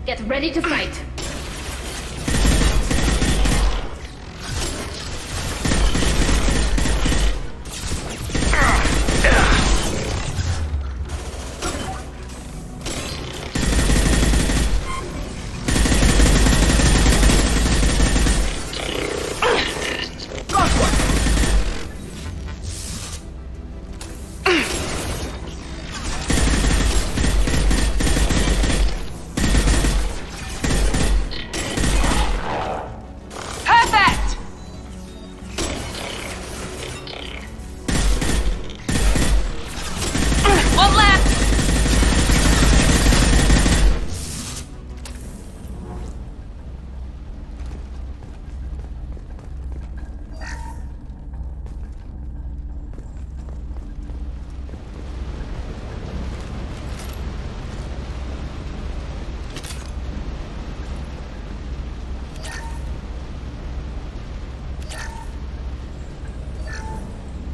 Get ready to fight.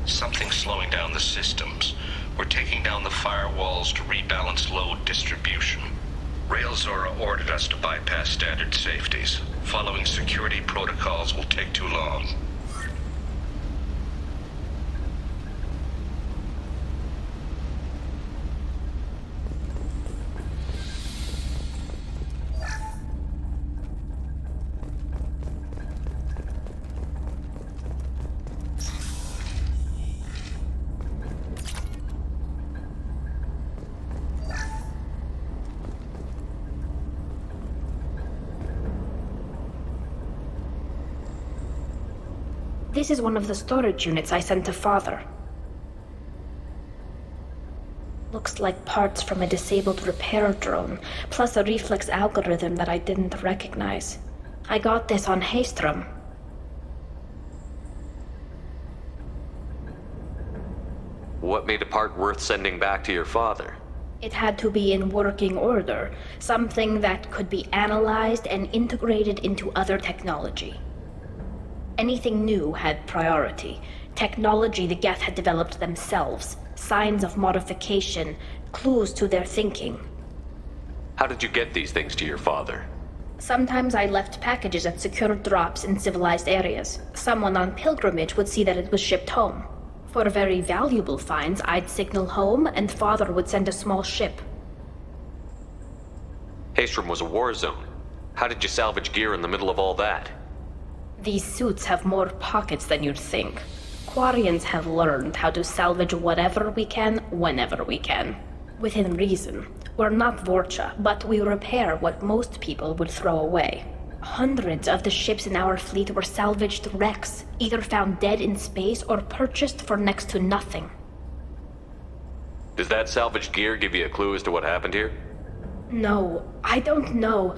Something's slowing down the systems. We're taking down the firewalls to rebalance load distribution. Railzora ordered us to bypass standard safeties. Following security protocols will take too long. This is one of the storage units I sent to Father. Looks like parts from a disabled repair drone, plus a reflex algorithm that I didn't recognize. I got this on Haystrom. What made a part worth sending back to your father? It had to be in working order, something that could be analyzed and integrated into other technology. Anything new had priority. Technology the Geth had developed themselves, signs of modification, clues to their thinking. How did you get these things to your father? Sometimes I left packages at secure drops in civilized areas. Someone on pilgrimage would see that it was shipped home. For very valuable finds, I'd signal home, and Father would send a small ship. Haystrom was a war zone. How did you salvage gear in the middle of all that? These suits have more pockets than you'd think. Quarians have learned how to salvage whatever we can, whenever we can. Within reason. We're not Vorcha, but we repair what most people would throw away. Hundreds of the ships in our fleet were salvaged wrecks, either found dead in space or purchased for next to nothing. Does that salvaged gear give you a clue as to what happened here? No, I don't know.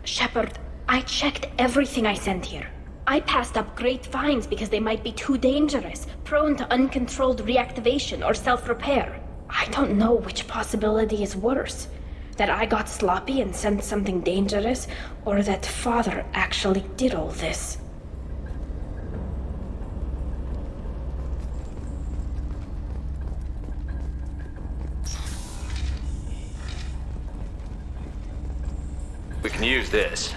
Shepard, I checked everything I sent here. I passed up great finds because they might be too dangerous, prone to uncontrolled reactivation or self-repair. I don't know which possibility is worse. That I got sloppy and sent something dangerous, or that Father actually did all this. We can use this.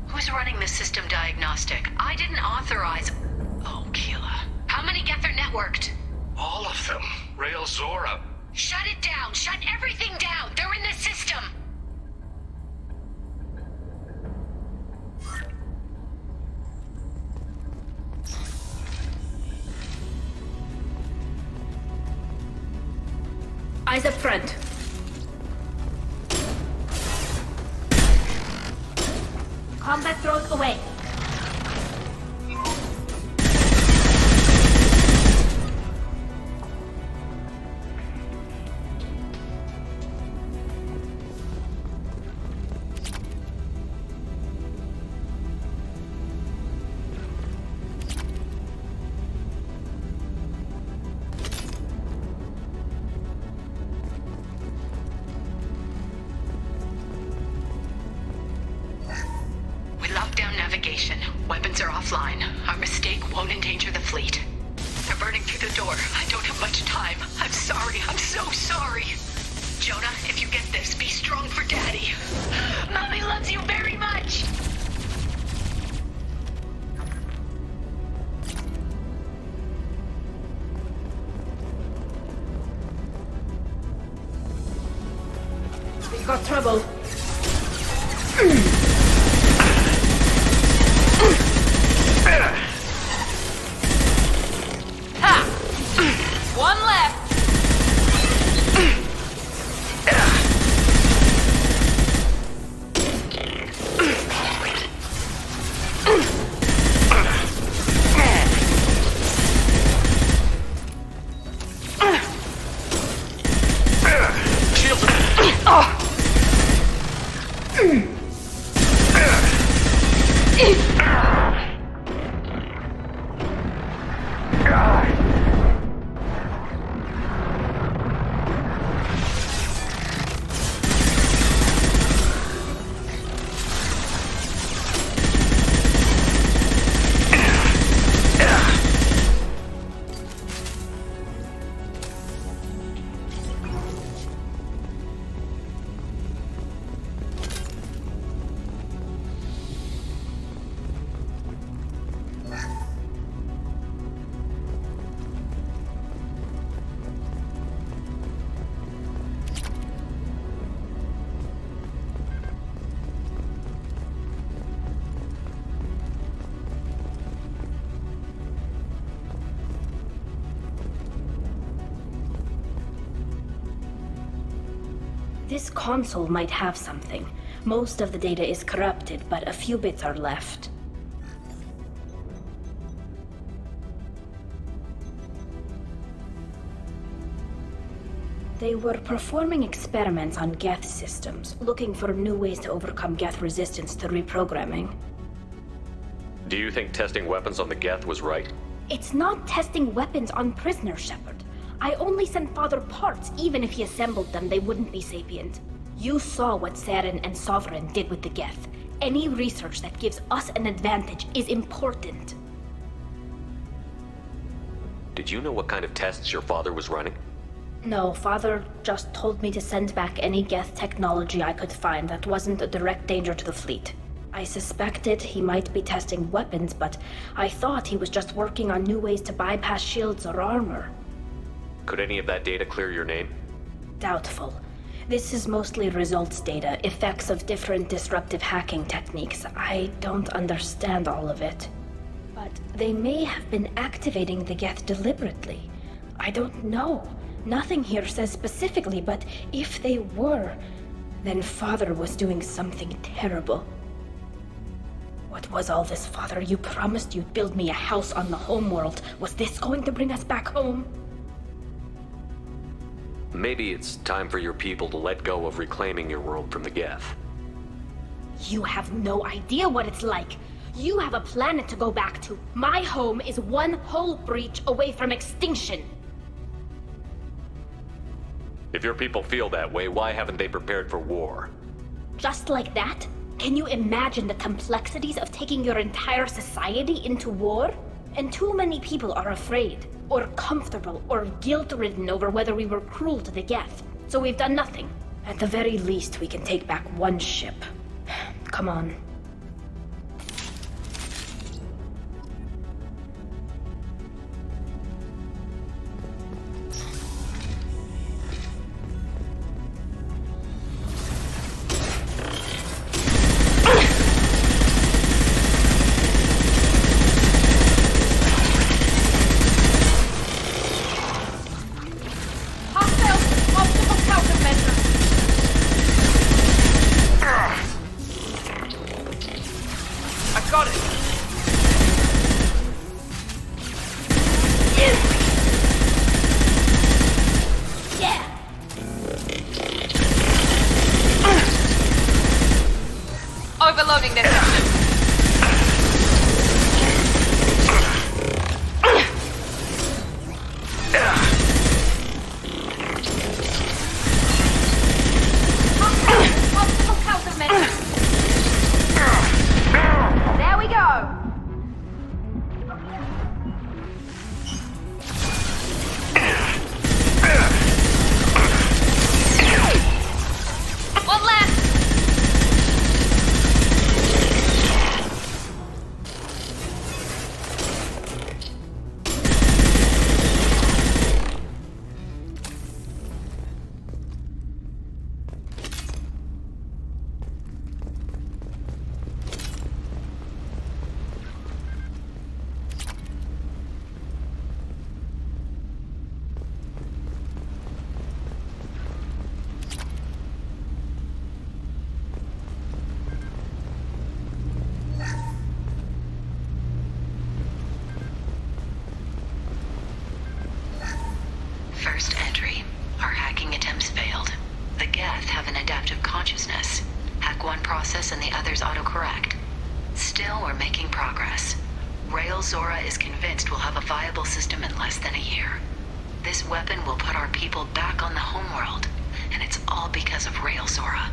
Who's running the system diagnostic? I didn't authorize... Oh, Keela. How many Geth are networked? All of them. Railzora. Shut it down! Shut everything down! They're in the system! Eyes up front. Combat throws away. We locked down navigation. Weapons are offline. Our mistake. take won't endanger the fleet. They're burning through the door. I don't have much time. I'm sorry. I'm so sorry. Jonah, if you get this, be strong for Daddy. Mommy loves you very much. We got trouble. Ha! One left. This console might have something. Most of the data is corrupted, but a few bits are left. They were performing experiments on Geth systems, looking for new ways to overcome Geth resistance to reprogramming. Do you think testing weapons on the Geth was right? It's not testing weapons on prisoners, Shepard. I only sent Father parts. Even if he assembled them, they wouldn't be sapient. You saw what Saren and Sovereign did with the Geth. Any research that gives us an advantage is important. Did you know what kind of tests your father was running? No, Father just told me to send back any Geth technology I could find that wasn't a direct danger to the fleet. I suspected he might be testing weapons, but I thought he was just working on new ways to bypass shields or armor. Could any of that data clear your name? Doubtful. This is mostly results data, effects of different disruptive hacking techniques. I don't understand all of it. But they may have been activating the Geth deliberately. I don't know. Nothing here says specifically, but if they were, then Father was doing something terrible. What was all this, Father? You promised you'd build me a house on the homeworld. Was this going to bring us back home? Maybe it's time for your people to let go of reclaiming your world from the Geth. You have no idea what it's like. You have a planet to go back to. My home is one hull breach away from extinction. If your people feel that way, why haven't they prepared for war? Just like that? Can you imagine the complexities of taking your entire society into war? And too many people are afraid, or comfortable, or guilt-ridden over whether we were cruel to the Geth. So we've done nothing. At the very least, we can take back one ship. Come on. Overloading this. Optical countermeasures. There we go. others autocorrect. Still, we're making progress. Rail Zora is convinced we'll have a viable system in less than a year. This weapon will put our people back on the homeworld, and it's all because of Rail Zora.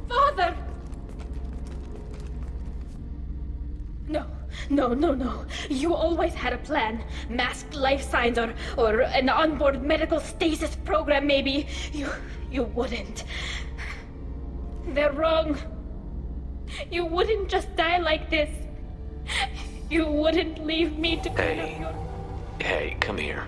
Father! No. You always had a plan. Masked life signs or an onboard medical stasis program, maybe. You wouldn't. They're wrong. You wouldn't just die like this. You wouldn't leave me to clean up your... Hey, come here.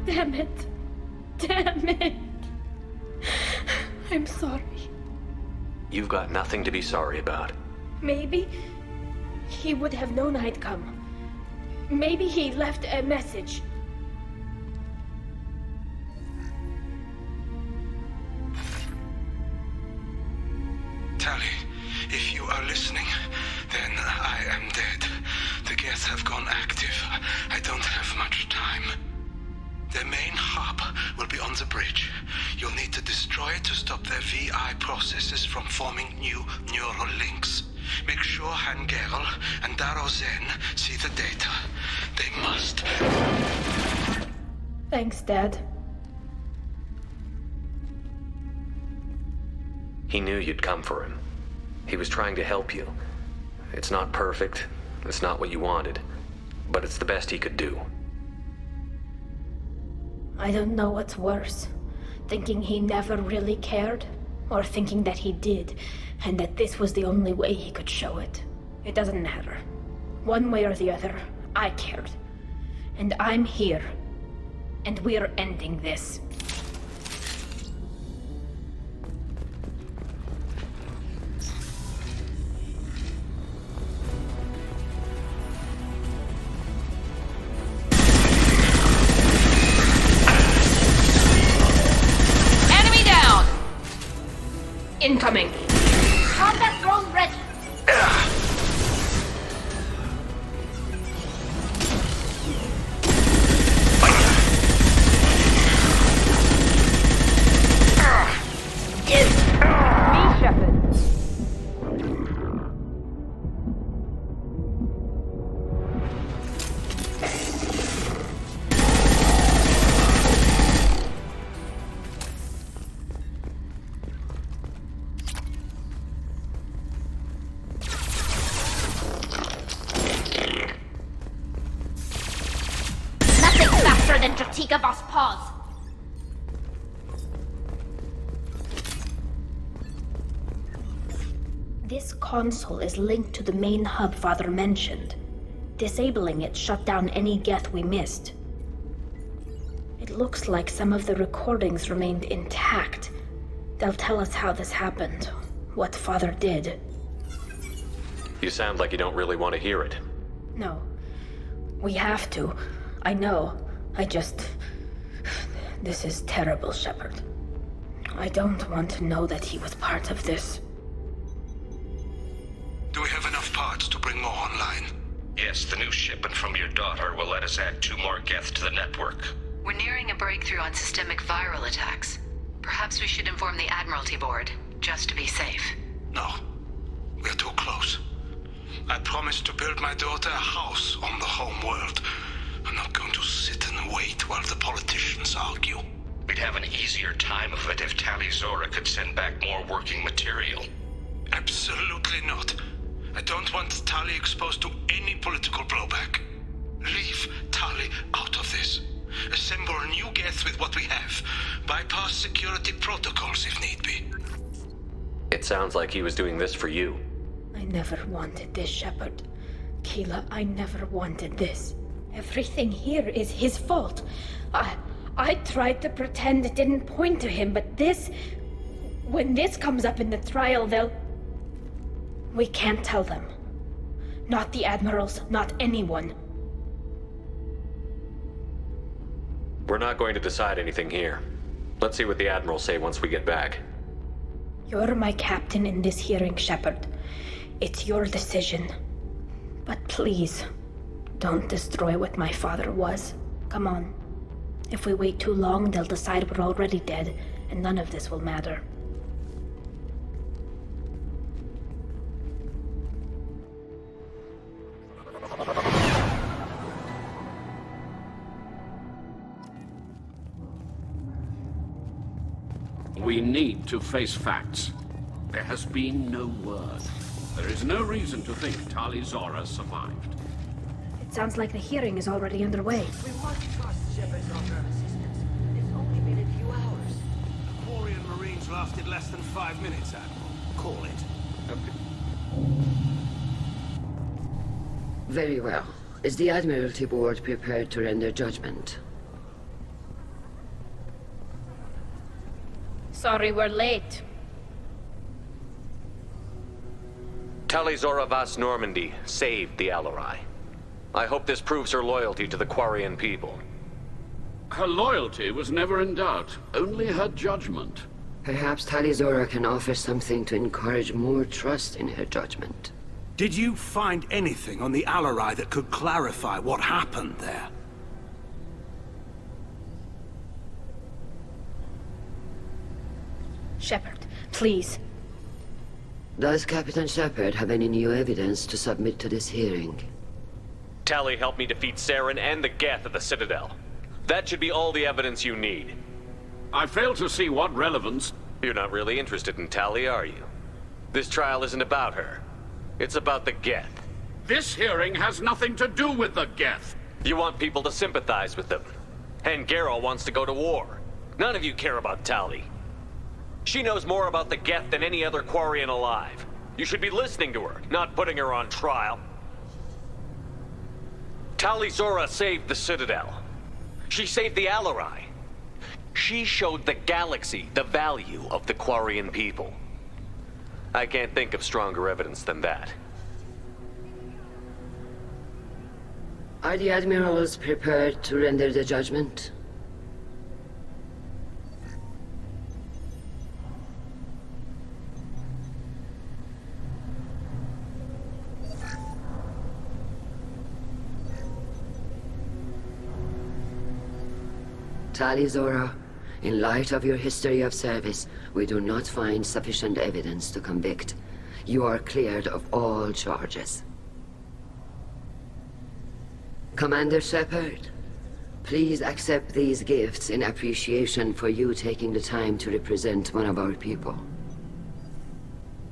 Damn it. I'm sorry. You've got nothing to be sorry about. Maybe he would have known I'd come. Maybe he left a message. Tali, if you are listening, then I am dead. The Geth have gone active. I don't have much time. The main hub will be on the bridge. You'll need to destroy it to stop their VI processes from forming new neural links. Make sure Han-Gerl and Daro Zen see the data. They must. Thanks, Dad. He knew you'd come for him. He was trying to help you. It's not perfect. It's not what you wanted. But it's the best he could do. I don't know what's worse. Thinking he never really cared, or thinking that he did, and that this was the only way he could show it. It doesn't matter. One way or the other, I cared. And I'm here. And we're ending this. Incoming! Combat drone ready! Me, Shepard. Strategavos pause. This console is linked to the main hub Father mentioned. Disabling it shut down any Geth we missed. It looks like some of the recordings remained intact. They'll tell us how this happened, what Father did. You sound like you don't really want to hear it. No. We have to. I know. This is terrible, Shepard. I don't want to know that he was part of this. Do we have enough parts to bring more online? Yes, the new shipment from your daughter will let us add 2 more Geth to the network. We're nearing a breakthrough on systemic viral attacks. Perhaps we should inform the Admiralty Board, just to be safe. No. We're too close. I promised to build my daughter a house on the home world. I'm not going to sit and wait while the politicians argue. We'd have an easier time of it if Tali Zora could send back more working material. Absolutely not. I don't want Tali exposed to any political blowback. Leave Tali out of this. Assemble a new Geth with what we have. Bypass security protocols if need be. It sounds like he was doing this for you. I never wanted this, Shepard. Keela, I never wanted this. Everything here is his fault. I tried to pretend it didn't point to him, but this... When this comes up in the trial, they'll... We can't tell them. Not the Admirals, not anyone. We're not going to decide anything here. Let's see what the Admiral say once we get back. You're my captain in this hearing, Shepard. It's your decision. But please, don't destroy what my father was. Come on. If we wait too long, they'll decide we're already dead, and none of this will matter. We need to face facts. There has been no word. There is no reason to think Tali Zora survived. It sounds like the hearing is already underway. We want to trust Shepard's offer of assistance. It's only been a few hours. Quarian Marines lasted less than 5 minutes, Admiral. Call it. Very well. Is the Admiralty Board prepared to render judgment? Sorry we're late. Tali Zora Vas Normandy saved the Alarai. I hope this proves her loyalty to the Quarian people. Her loyalty was never in doubt, only her judgment. Perhaps Tali Zora can offer something to encourage more trust in her judgment. Did you find anything on the Alarai that could clarify what happened there? Shepard, please. Does Captain Shepard have any new evidence to submit to this hearing? Tali helped me defeat Saren and the Geth at the Citadel. That should be all the evidence you need. I fail to see what relevance... You're not really interested in Tali, are you? This trial isn't about her. It's about the Geth. This hearing has nothing to do with the Geth. You want people to sympathize with them. And Garrow wants to go to war. None of you care about Tali. She knows more about the Geth than any other Quarian alive. You should be listening to her, not putting her on trial. Tali Zora saved the Citadel. She saved the Alarai. She showed the galaxy the value of the Quarian people. I can't think of stronger evidence than that. Are the Admirals prepared to render the judgment? Tali Zora, in light of your history of service, we do not find sufficient evidence to convict. You are cleared of all charges. Commander Shepard, please accept these gifts in appreciation for you taking the time to represent one of our people.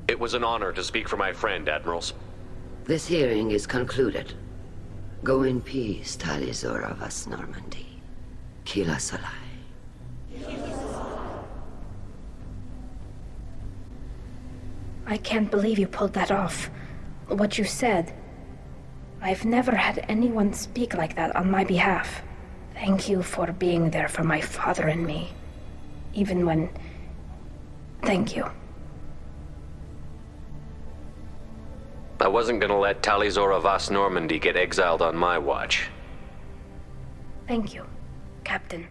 It was an honor to speak for my friend, Admirals. This hearing is concluded. Go in peace, Tali Zora Vas Normandy. Kila Salai. I can't believe you pulled that off. What you said. I've never had anyone speak like that on my behalf. Thank you for being there for my father and me. Even when... Thank you. I wasn't gonna let Tali Zora Vas Normandy get exiled on my watch. Thank you, Captain.